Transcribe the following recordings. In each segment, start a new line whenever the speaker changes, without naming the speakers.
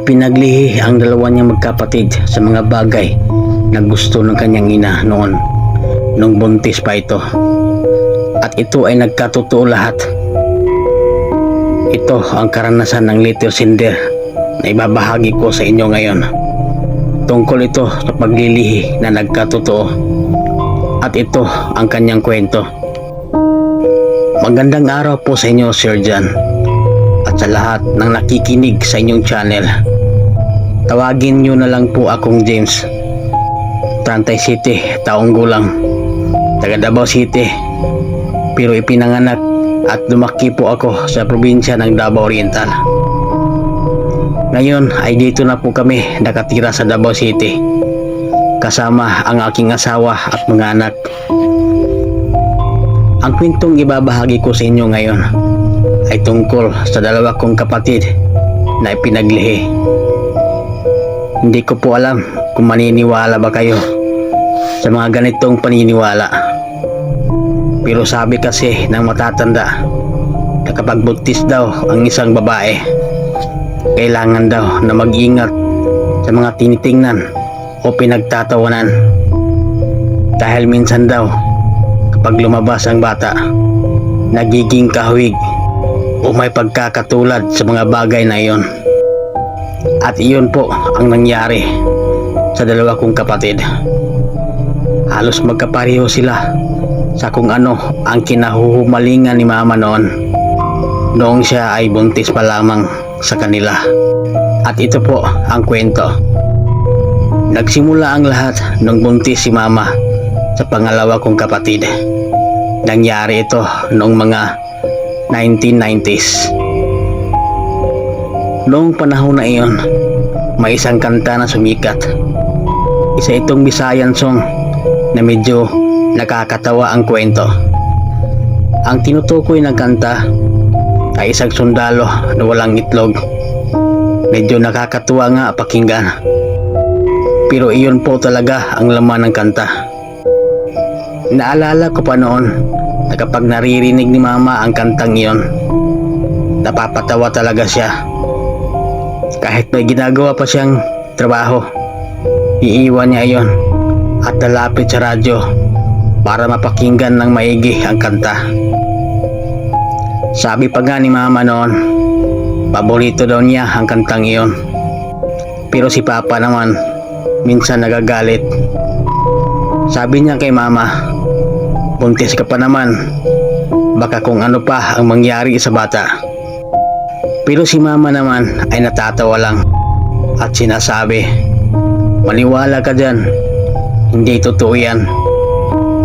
Ipinaglihi ang dalawa niyang magkapatid sa mga bagay na gusto ng kanyang ina noon nung buntis pa ito. At ito ay nagkatotoo lahat. Ito ang karanasan ng Little Cinder na ibabahagi ko sa inyo ngayon. Tungkol ito sa paglilihi na nagkatotoo. At ito ang kanyang kwento. Magandang araw po sa inyo, Sir John. At sa lahat ng nakikinig sa inyong channel. Tawagin nyo na lang po akong James. 37 taong gulang. Taga Davao City. Pero ipinanganak at lumaki po ako sa probinsya ng Davao Oriental. Ngayon ay dito na po kami nakatira sa Davao City. Kasama ang aking asawa at mga anak. Ang kwentong ibabahagi ko sa inyo ngayon ay tungkol sa dalawa kong kapatid na ipinaglihi. Hindi ko po alam kung maniniwala ba kayo sa mga ganitong paniniwala. Pero sabi kasi ng matatanda na kapag buntis daw ang isang babae, kailangan daw na mag-ingat sa mga tinitingnan o pinagtatawanan. Dahil minsan daw kapag lumabas ang bata, nagiging kahawig o may pagkakatulad sa mga bagay na iyon. At iyon po ang nangyari sa dalawa kong kapatid. Halos magkapareho sila sa kung ano ang kinahuhumalingan ni mama noong siya ay buntis pa lamang sa kanila. At ito po ang kwento. Nagsimula ang lahat nung buntis si mama sa pangalawa kong kapatid. Nangyari ito noong mga 1990s. Noong panahon na iyon, may isang kanta na sumikat. Isa itong Visayan song na medyo nakakatawa ang kwento. Ang tinutukoy ng kanta ay isang sundalo na walang itlog. Medyo nakakatuwa nga pakinggan. Pero iyon po talaga ang laman ng kanta. Naalala ko pa noon na kapag naririnig ni mama ang kantang iyon, napapatawa talaga siya. Kahit may ginagawa pa siyang trabaho, iiwan niya iyon at lalapit sa radyo para mapakinggan ng maigi ang kanta. Sabi pa nga ni mama noon, paborito daw niya ang kantang iyon. Pero si papa naman, minsan nagagalit. Sabi niya kay mama, buntis ka pa naman, baka kung ano pa ang mangyari sa bata. Pero si mama naman ay natatawa lang at sinasabi, maniwala ka dyan, hindi totoo yan,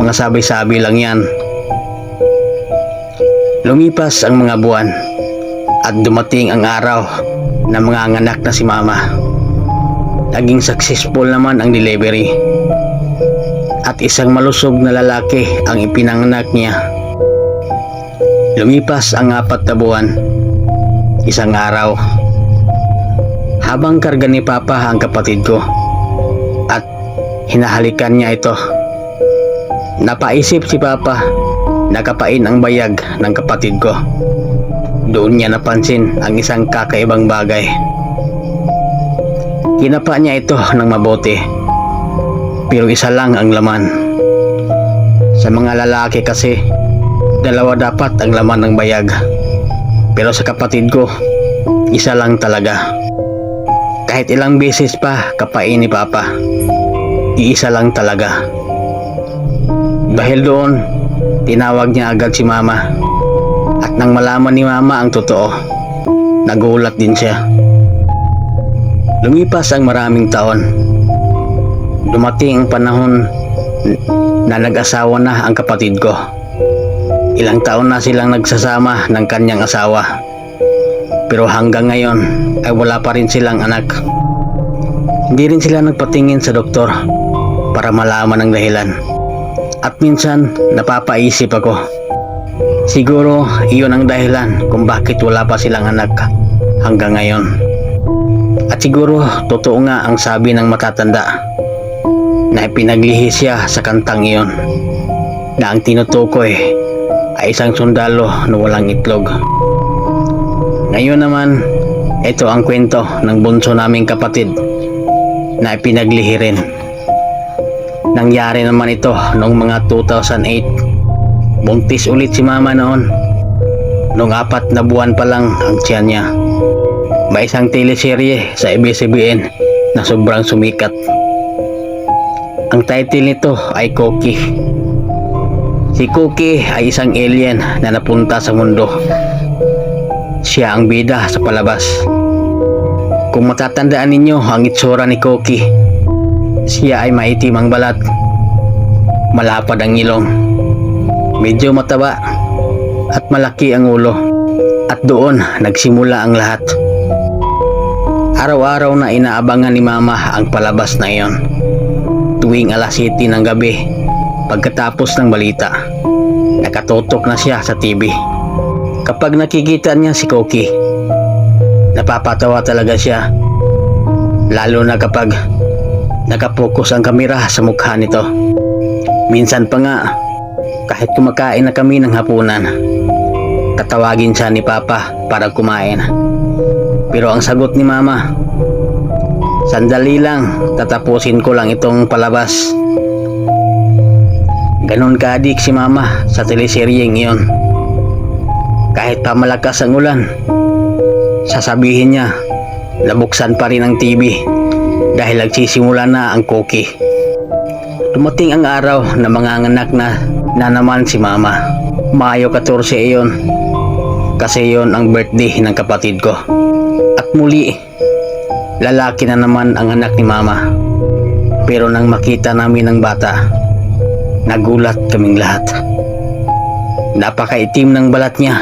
mga sabi-sabi lang yan. Lumipas ang mga buwan at dumating ang araw na mga anak na si mama. Naging successful naman ang delivery. At isang malusog na lalaki ang ipinanganak niya. Lumipas ang 4 na buwan. Isang araw, habang karga ni papa ang kapatid ko at hinahalikan niya ito, napaisip si papa na kapain ang bayag ng kapatid ko. Doon niya napansin ang isang kakaibang bagay. Kinapa niya ito ng mabuti. Pero isa lang ang laman. Sa mga lalaki kasi, 2 dapat ang laman ng bayag. Pero sa kapatid ko, isa lang talaga. Kahit ilang beses pa kapain ni papa, iisa lang talaga. Dahil doon, tinawag niya agad si mama. At nang malaman ni mama ang totoo, nagulat din siya. Lumipas ang maraming taon. Dumating ang panahon na nag-asawa na ang kapatid ko. Ilang taon na silang nagsasama ng kanyang asawa. Pero hanggang ngayon ay wala pa rin silang anak. Hindi rin sila nagpatingin sa doktor para malaman ang dahilan. At minsan napapaisip ako, siguro iyon ang dahilan kung bakit wala pa silang anak hanggang ngayon. At siguro totoo nga ang sabi ng matatanda na ipinaglihi siya sa kantang iyon, na ang tinutukoy ay isang sundalo na walang itlog. Ngayon naman Ito ang kwento ng bunso naming kapatid na ipinaglihi rin. Nangyari naman ito noong mga 2008. Buntis ulit si mama noon. Noong 4 na buwan pa lang ang tiyan niya. May isang teleserye sa ABS-CBN na sobrang sumikat. Ang title nito ay Cookie. Si Cookie ay isang alien na napunta sa mundo. Siya ang bida sa palabas. Kung matatandaan ninyo ang itsura ni Cookie, siya ay maitim ang balat, malapad ang ilong, medyo mataba at malaki ang ulo. At doon nagsimula ang lahat. Araw-araw na inaabangan ni mama ang palabas na iyon. Tuwing alas 7 ng gabi, pagkatapos ng balita, nakatutok na siya sa TV. Kapag nakikita niya si Cookie, napapatawa talaga siya. Lalo na kapag nakapokus ang kamera sa mukha nito. Minsan pa nga, kahit kumakain na kami ng hapunan, tatawagin siya ni Papa para kumain. Pero ang sagot ni Mama, "Sandali lang, tatapusin ko lang itong palabas." Ganon ka-adik si Mama sa teleseryeng iyon. Kahit pa malakas ang ulan, sasabihin niya, nabuksan pa rin ang TV dahil nagsisimula na ang Cookie. Dumating ang araw na manganganak na naman si Mama. Mayo 14 iyon, kasi iyon ang birthday ng kapatid ko. At muli, lalaki na naman ang anak ni Mama. Pero nang makita namin ang bata, nagulat kaming lahat. Napakaitim ng balat niya.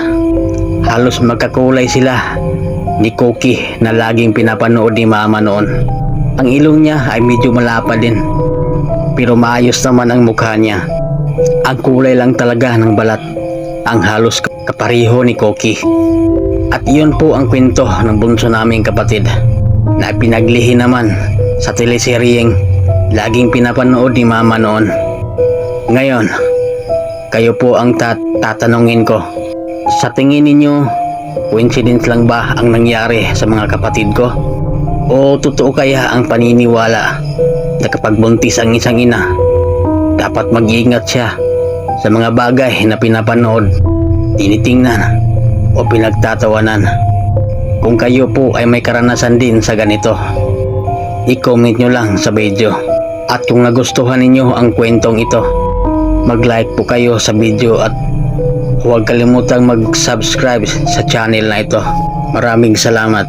Halos magkakulay sila ni Cookie na laging pinapanood ni Mama noon. Ang ilong niya ay medyo malapad din, pero maayos naman ang mukha niya. Ang kulay lang talaga ng balat ang halos kapareho ni Cookie. At iyon po ang kwento ng bunso naming kapatid na pinaglihi naman sa teleseryeng laging pinapanood ni Mama noon. Ngayon, kayo po ang tatanungin ko. Sa tingin ninyo, coincidence lang ba ang nangyari sa mga kapatid ko? O totoo kaya ang paniniwala na kapag buntis ang isang ina, dapat mag-iingat siya sa mga bagay na pinapanood, tinitingnan o pinagtatawanan? Kung kayo po ay may karanasan din sa ganito, i-comment nyo lang sa video. At kung nagustuhan ninyo ang kwentong ito, mag-like po kayo sa video at huwag kalimutang mag-subscribe sa channel na ito. Maraming salamat.